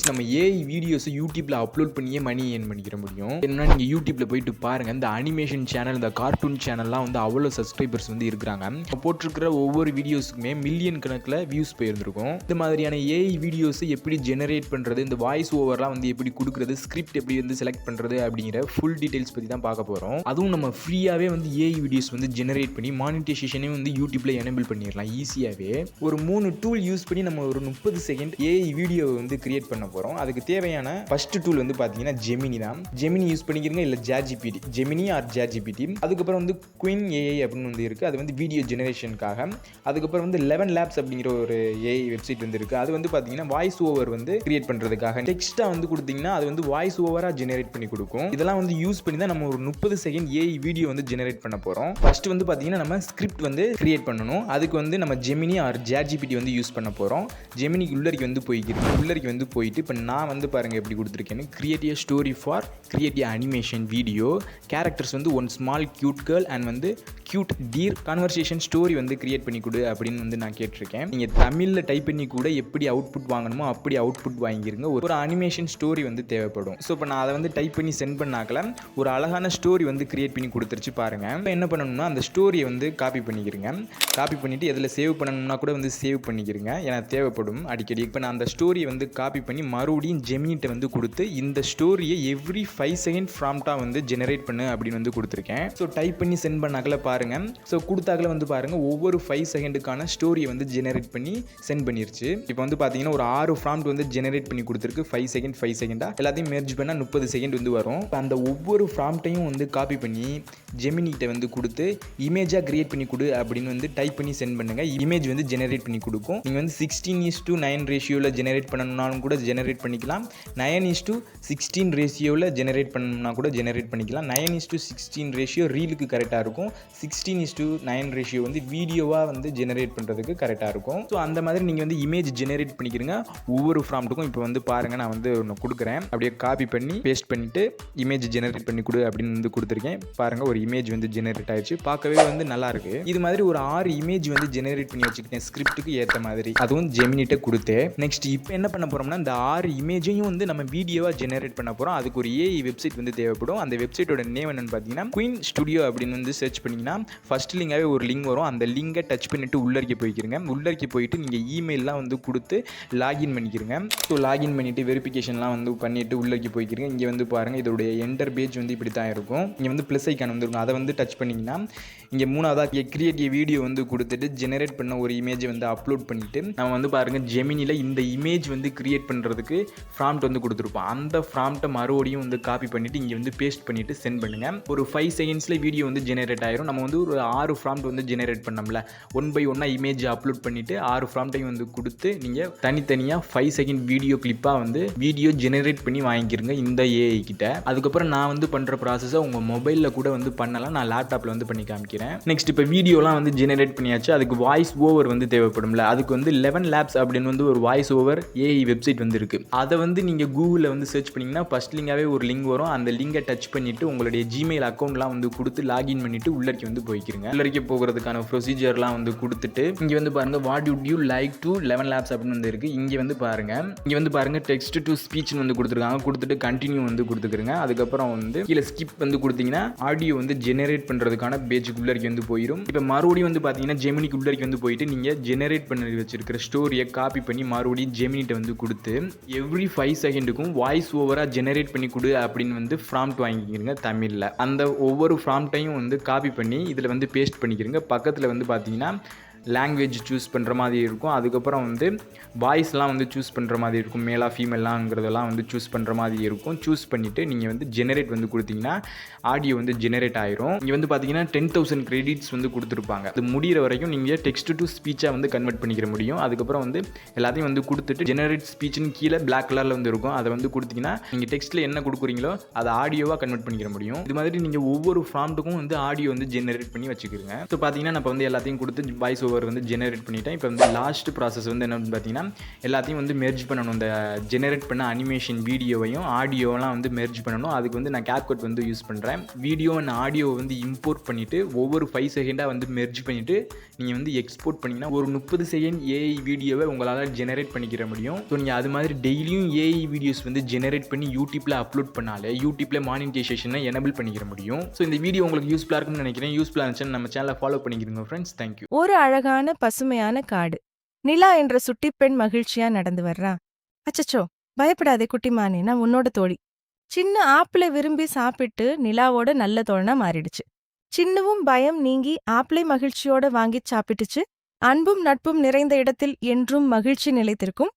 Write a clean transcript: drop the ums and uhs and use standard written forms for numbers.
நம்ம ஏஐ வீடியோஸை யூடியூப்ல அப்லோட் பண்ணியே மணி ஏர்ன் பண்ணிக்கிற முடியும். என்னன்னா நீங்க யூடியூப்ல போயிட்டு பாருங்க, இந்த அனிமேஷன் சேனல், இந்த கார்ட்டூன் சேனல்லாம் வந்து அவ்வளோ சப்ஸ்கிரைபர்ஸ் வந்து இருக்கிறாங்க. போட்டிருக்கிற ஒவ்வொரு வீடியோஸுக்குமே மில்லியன் கணக்கில் வியூஸ் போயிருந்திருக்கும். இந்த மாதிரியான ஏஐ வீடியோஸை எப்படி ஜெனரேட் பண்றது, இந்த வாய்ஸ் ஓவர்லாம் வந்து எப்படி கொடுக்குறது, ஸ்கிரிப்ட் எப்படி வந்து செலக்ட் பண்றது அப்படிங்கிற ஃபுல் டீடைல்ஸ் பற்றி தான் பார்க்க போகிறோம். அதுவும் நம்ம ஃப்ரீயாகவே வந்து ஏஐ வீடியோஸ் வந்து ஜெனரேட் பண்ணி மானிட்டைசேஷனே வந்து யூடியூப்ல எனேபிள் பண்ணிடலாம் ஈஸியாகவே. ஒரு 3 டூல் யூஸ் பண்ணி நம்ம ஒரு 30 செகண்ட் ஏஐ வீடியோவை வந்து கிரியேட் பண்ண போகிறோம். அதுக்கு தேவையான ஃபர்ஸ்ட் டூல் வந்து பார்த்தீங்கன்னா ஜெமினி தான். ஜெமினி யூஸ் பண்ணிக்கிறீங்க, இல்லை ஜிபிடி, ஜெமினி ஆர் ஜிபிடி. அதுக்கப்புறம் வந்து Qwen AI அப்படின்னு வந்து இருக்குது, அது வந்து வீடியோ ஜெனரேஷனுக்காக. அதுக்கப்புறம் வந்து ElevenLabs அப்படிங்கிற ஒரு ஏஐ வெப்சைட் வந்து இருக்குது, அது வந்து பார்த்தீங்கன்னா வாய்ஸ் ஓவர் வந்து கிரியேட் பண்ணுறதுக்காக. டெக்ஸ்ட்டாக வந்து கொடுத்தீங்கன்னா அது வந்து வாய்ஸ் ஓவராக ஜெனரேட் பண்ணி கொடுக்கும். இதெல்லாம் வந்து யூஸ் பண்ணி தான் நம்ம ஒரு 30 செகண்ட் ஏஐ வீடியோ வந்து ஜெனரேட் பண்ண போகிறோம். ஃபர்ஸ்ட் வந்து பார்த்தீங்கன்னா நம்ம ஸ்கிரிப்ட் வந்து கிரியேட் பண்ணணும். அதுக்கு வந்து நம்ம ஜெமினி ஆர் ஜிபிடி வந்து யூஸ் பண்ண போகிறோம். ஜெமினிக்கு உள்ளரிக்கு வந்து போயிட்டு இப்போ நான் வந்து பாருங்கள் எப்படி கொடுத்துருக்கேன்னு. Create a story for create a animation video. Characters வந்து one small cute girl and வந்து கியூட் டீர் கான்வர்சேஷன் ஸ்டோரி வந்து கிரியேட் பண்ணி கொடு அப்படின்னு வந்து நான் கேட்டிருக்கேன். நீங்கள் தமிழில் டைப் பண்ணி கூட எப்படி அவுட்புட் வாங்கணுமோ அப்படி அவுட்புட் வாங்கிருங்க. ஒரு அனிமேஷன் ஸ்டோரி வந்து தேவைப்படும். ஸோ இப்போ நான் அதை வந்து டைப் பண்ணி சென்ட் பண்ணாக்கல ஒரு அழகான ஸ்டோரி வந்து கிரியேட் பண்ணி கொடுத்துருச்சு பாருங்கள். இப்போ என்ன பண்ணணும்னா அந்த ஸ்டோரியை வந்து காப்பி பண்ணிக்கிறங்க. காப்பி பண்ணிவிட்டு எதில் சேவ் பண்ணணும்னா கூட வந்து சேவ் பண்ணிக்கிறங்க, ஏன்னா தேவைப்படும் அடிக்கடி. இப்போ நான் அந்த ஸ்டோரியை வந்து காப்பி பண்ணி மறுபடியும் ஜெமினிட்ட வந்து கொடுத்து இந்த ஸ்டோரியை எவ்ரி 5 செகண்ட் ஃப்ராம்ப்டாக வந்து ஜெனரேட் பண்ணு அப்படின்னு வந்து கொடுத்துருக்கேன். ஸோ டைப் பண்ணி சென்ட் பண்ணாக்கல பாருங்கள். ஸோ கொடுத்தாக்கல வந்து பாருங்கள் ஒவ்வொரு 5 செகண்டுக்கான ஸ்டோரியை வந்து ஜெனரேட் பண்ணி சென்ட் பண்ணிருச்சு. இப்போ வந்து பார்த்தீங்கன்னா ஒரு 6 ஃப்ராம்ப்ட் வந்து ஜெனரேட் பண்ணி கொடுத்துருக்கு. 5 செகண்டாக எல்லாத்தையும் மெர்ஜ் பண்ணால் 30 செகண்ட் வந்து வரும். அந்த ஒவ்வொரு ஃப்ராம்ப்டையும் வந்து காப்பி பண்ணி ஜெமினிட்ட வந்து கொடுத்து இமேஜாக கிரியேட் பண்ணி கொடு அப்படின்னு வந்து டைப் பண்ணி சென்ட் பண்ணுங்க. இமேஜ் வந்து ஜெனரேட் பண்ணி கொடுக்கும். நீங்கள் வந்து 16:9 ரேஷியோவில் ஜெனரேட் பண்ணணும்னாலும் கூட ஜெனரேட் பண்ணிக்கலாம். 9:16 ரேஷியோவில் ஜெனரேட் பண்ணணும்னா கூட ஜெனரேட் பண்ணிக்கலாம். 9:16 ரேஷியோ ரீலுக்கு கரெக்டாக இருக்கும். 16:9 ரேஷியோ வந்து வீடியோவாக வந்து ஜெனரேட் பண்ணுறதுக்கு கரெக்டாக இருக்கும். ஸோ அந்த மாதிரி நீங்கள் வந்து இமேஜ் ஜெனரேட் பண்ணிக்கிறீங்க ஒவ்வொரு ஃப்ராம்ட்டுக்கும். இப்போ வந்து பாருங்கள், நான் வந்து ஒன்று கொடுக்குறேன். அப்படியே காப்பி பண்ணி பேஸ்ட் பண்ணிவிட்டு இமேஜ் ஜெனரேட் பண்ணி கொடு அப்படின்னு வந்து கொடுத்துருக்கேன். பாருங்கள் ஒரு இமேஜ் வந்து ஜெனரேட் ஆயிடுச்சு. பார்க்கவே வந்து நல்லா இருக்கு. இது மாதிரி ஒரு 6 இமேஜ் வந்து ஜெனரேட் பண்ணி வச்சுக்கிட்டேன் ஸ்கிரிப்டுக்கு ஏற்ற மாதிரி. அதுவும் ஜெமினிட்ட கொடுத்தேன். நெக்ஸ்ட் இப்போ என்ன பண்ண போகிறோம்னா இந்த 6 இமேஜையும் வந்து நம்ம வீடியோவாக ஜெனரேட் பண்ண போகிறோம். அதுக்கு ஒரு ஏஐ வெப்சைட் வந்து தேவைப்படும். அந்த வெப்சைட்டோட நேம் என்னன்னு பார்த்தீங்கன்னா Qwen ஸ்டுடியோ அப்படின்னு வந்து சர்ச் பண்ணிங்கன்னா ஃபர்ஸ்ட் லிங்காகவே ஒரு லிங்க் வரும். அந்த லிங்கை டச் பண்ணிட்டு உள்ளரிக்க போய்க்கிறங்க. உள்ளரிக்க போயிட்டு நீங்கள் இமெயிலெலாம் வந்து கொடுத்து லாகின் பண்ணிக்கிறங்க. ஸோ லாகின் பண்ணிவிட்டு வெரிஃபிகேஷன்லாம் வந்து பண்ணிவிட்டு உள்ளரிக்க போய்க்கிறங்க. இங்கே வந்து பாருங்கள் இதோடைய என்டர் பேஜ் வந்து இப்படி தான் இருக்கும். இங்கே வந்து ப்ளஸ் ஐக்கான் வந்துருக்கும். அதை வந்து டச் பண்ணிங்கன்னா இங்கே 3ஆவதாக கிரியேட் வீடியோ வந்து கொடுத்துட்டு ஜெனரேட் பண்ண ஒரு இமேஜை வந்து அப்லோட் பண்ணிவிட்டு நம்ம வந்து பாருங்கள் ஜெமினியில் இந்த இமேஜ் வந்து கிரியேட் பண்ணுறதுக்கு ஃப்ராம்ப்ட் வந்து கொடுத்துருப்போம். அந்த ஃப்ராம்ப்ட்டை மறுபடியும் வந்து காப்பி பண்ணிவிட்டு இங்கே வந்து பேஸ்ட் பண்ணிவிட்டு சென்ட் பண்ணுங்கள். ஒரு 5 செகண்ட்ஸில் வீடியோ வந்து ஜெனரேட் ஆயிரும். நம்ம வந்து ஒரு 6 ஃப்ராம்ப்ட் வந்து ஜெனரேட் பண்ணோம்ல, 1 by 1 இமேஜ் அப்லோட் பண்ணிவிட்டு 6 ஃப்ராம்ப்டையும் வந்து கொடுத்து நீங்கள் தனித்தனியாக 5 செகண்ட் வீடியோ கிளிப்பாக வந்து வீடியோ ஜெனரேட் பண்ணி வாங்கிக்கிறங்க இந்த ஏஐ கிட்ட. அதுக்கப்புறம் நான் வந்து பண்ணுற ப்ராசஸை உங்கள் மொபைலில் கூட வந்து பண்ணலாம். நான் லேப்டாப்பில் வந்து பண்ணி காமிக்கிறேன். நெக்ஸ்ட் இப்போ வீடியோலாம் வந்து ஜெனரேட் பண்ணியாச்சு. அதுக்கு வாய்ஸ் ஓவர் வந்து தேவைப்படும்ல, அதுக்கு வந்து ElevenLabs அப்படின்னு வந்து ஒரு வாய்ஸ் ஓவர் ஏஐ வெப்சைட் வந்து இருக்குது. அதை வந்து நீங்கள் கூகுளில் வந்து சர்ச் பண்ணிங்கன்னா ஃபர்ஸ்ட் லிங்காகவே ஒரு லிங்க் வரும். அந்த லிங்கை டச் பண்ணிவிட்டு உங்களுடைய ஜிமெயில் அக்கௌண்ட்லாம் வந்து கொடுத்து லாகின் பண்ணிவிட்டு உள்ளரிக்க வந்து போய்க்கிறங்க. உள்ளரிக்க போகிறதுக்கான ப்ரொசீஜர்லாம் வந்து கொடுத்துட்டு இங்கே வந்து பாருங்கள் what would you like to ElevenLabs அப்படின்னு வந்து இருக்குது. இங்கே வந்து பாருங்கள் டெக்ஸ்ட் டு ஸ்பீச்னு வந்து கொடுத்துருக்காங்க. கொடுத்துட்டு கண்டினியூ வந்து கொடுத்துக்கிறங்க. அதுக்கப்புறம் வந்து கீழே ஸ்கிப் வந்து கொடுத்தீங்கன்னா ஆடியோ வந்து ஜெனரேட் பண்ணுறதுக்கான பேஜுக்கு உள்ளரிக்க வந்து போயிடும். இப்போ மறுபடியும் வந்து பார்த்தீங்கன்னா ஜெமினிக்கு உள்ளரிக்க வந்து போயிட்டு நீங்கள் ஜெனரேட் பண்ணி வச்சிருக்கிற ஸ்டோரியை காப்பி பண்ணி மறுபடியும் ஜெமினிட்ட வந்து கொடுத்து எவ்ரி 5 செகண்டுக்கும் வாய்ஸ் ஓவராக ஜெனரேட் பண்ணி கொடு அப்படின்னு வந்து ஃப்ராம்ப்ட் வாங்கிக்கிறங்க தமிழில். அந்த ஒவ்வொரு ஃப்ராம்ப்டையும் வந்து காப்பி பண்ணி இதில் வந்து பேஸ்ட் பண்ணிக்கிறங்க. பக்கத்தில் வந்து பார்த்தீங்கன்னா லாங்குவேஜ் சூஸ் பண்ணுற மாதிரி இருக்கும். அதுக்கப்புறம் வந்து வாய்ஸ்லாம் வந்து சூஸ் பண்ணுற மாதிரி இருக்கும். மேலா ஃபீமேலாங்கிறதெல்லாம் வந்து சூஸ் பண்ணுற மாதிரி இருக்கும். சூஸ் பண்ணிவிட்டு நீங்கள் வந்து ஜெனரேட் வந்து கொடுத்தீங்கன்னா ஆடியோ வந்து ஜெனரேட் ஆயிரும். இங்கே வந்து பார்த்தீங்கன்னா 10,000 கிரெடிட்ஸ் வந்து கொடுத்துருப்பாங்க. அது முடிகிற வரைக்கும் நீங்கள் டெக்ஸ்ட் டு ஸ்பீச்சாக வந்து கன்வெர்ட் பண்ணிக்கிற முடியும். அதுக்கப்புறம் வந்து எல்லாத்தையும் வந்து கொடுத்துட்டு ஜெனரேட் ஸ்பீச்னு கீழே பிளாக் கலரில் வந்து இருக்கும். அதை வந்து கொடுத்தீங்கன்னா நீங்கள் டெக்ஸ்ட்டில் என்ன கொடுக்குறீங்களோ அதை ஆடியோவாக கன்வெர்ட் பண்ணிக்கிற முடியும். இது மாதிரி நீங்கள் ஒவ்வொரு ஃப்ராம்ட்டுக்கும் வந்து ஆடியோ வந்து ஜெனரேட் பண்ணி வச்சுக்கிறீங்க. ஸோ பார்த்தீங்கன்னா நம்ம வந்து எல்லாத்தையும் கொடுத்து வாய்ஸ் ஓவர் ஓவர் வந்து ஜெனரேட் பண்ணிட்டேன். இப்போ வந்து லாஸ்ட் ப்ராசஸ் வந்து என்னன்னு பார்த்தீங்கன்னா, எல்லாத்தையும் வந்து மெர்ஜ் பண்ணணும். இந்த ஜெனரேட் பண்ண அனிமேஷன் வீடியோவையும் ஆடியோவெலாம் வந்து மெர்ஜ் பண்ணணும். அதுக்கு வந்து நான் CapCut வந்து யூஸ் பண்ணுறேன். வீடியோ அண்ட் ஆடியோவை வந்து இம்போர்ட் பண்ணிவிட்டு ஒவ்வொரு 5 செகண்டாக வந்து மெர்ஜ் பண்ணிவிட்டு நீங்கள் வந்து எக்ஸ்போர்ட் பண்ணிங்கன்னா ஒரு 30 செகண்ட் ஏஐ வீடியோவை உங்களால் ஜெனரேட் பண்ணிக்கிற முடியும். ஸோ நீங்கள் அது மாதிரி டெய்லியும் ஏஐ வீடியோஸ் வந்து ஜெனரேட் பண்ணி யூடியூப்பில் அப்லோட் பண்ணாலே யூடியூப்பில் மானிட்டைசேஷனை எனபிள் பண்ணிக்கிற முடியும். ஸோ இந்த வீடியோ உங்களுக்கு யூஸ்ஃபுல்லாக இருக்கும்னு நினைக்கிறேன். யூஸ்ஃபுல்லாக இருந்துச்சுன்னா நம்ம சேனலை ஃபாலோ பண்ணிக்கிறோங்க ஃப்ரெண்ட்ஸ். தேங்க்யூ. ஒரு அழகான பசுமையான காடு. நிலா என்ற சுட்டிப்பெண் மகிழ்ச்சியா நடந்து வர்றா. அச்சச்சோ, பயப்படாதே குட்டிமானே, நான் உன்னோட தோழி. சின்ன ஆப்பிளை விரும்பி சாப்பிட்டு நிலாவோட நல்ல தோழனா மாறிடுச்சு. சின்னவும் பயம் நீங்கி ஆப்பிளை மகிழ்ச்சியோட வாங்கிச் சாப்பிட்டுச்சு. அன்பும் நட்பும் நிறைந்த இடத்தில் என்றும் மகிழ்ச்சி நிலைத்திருக்கும்.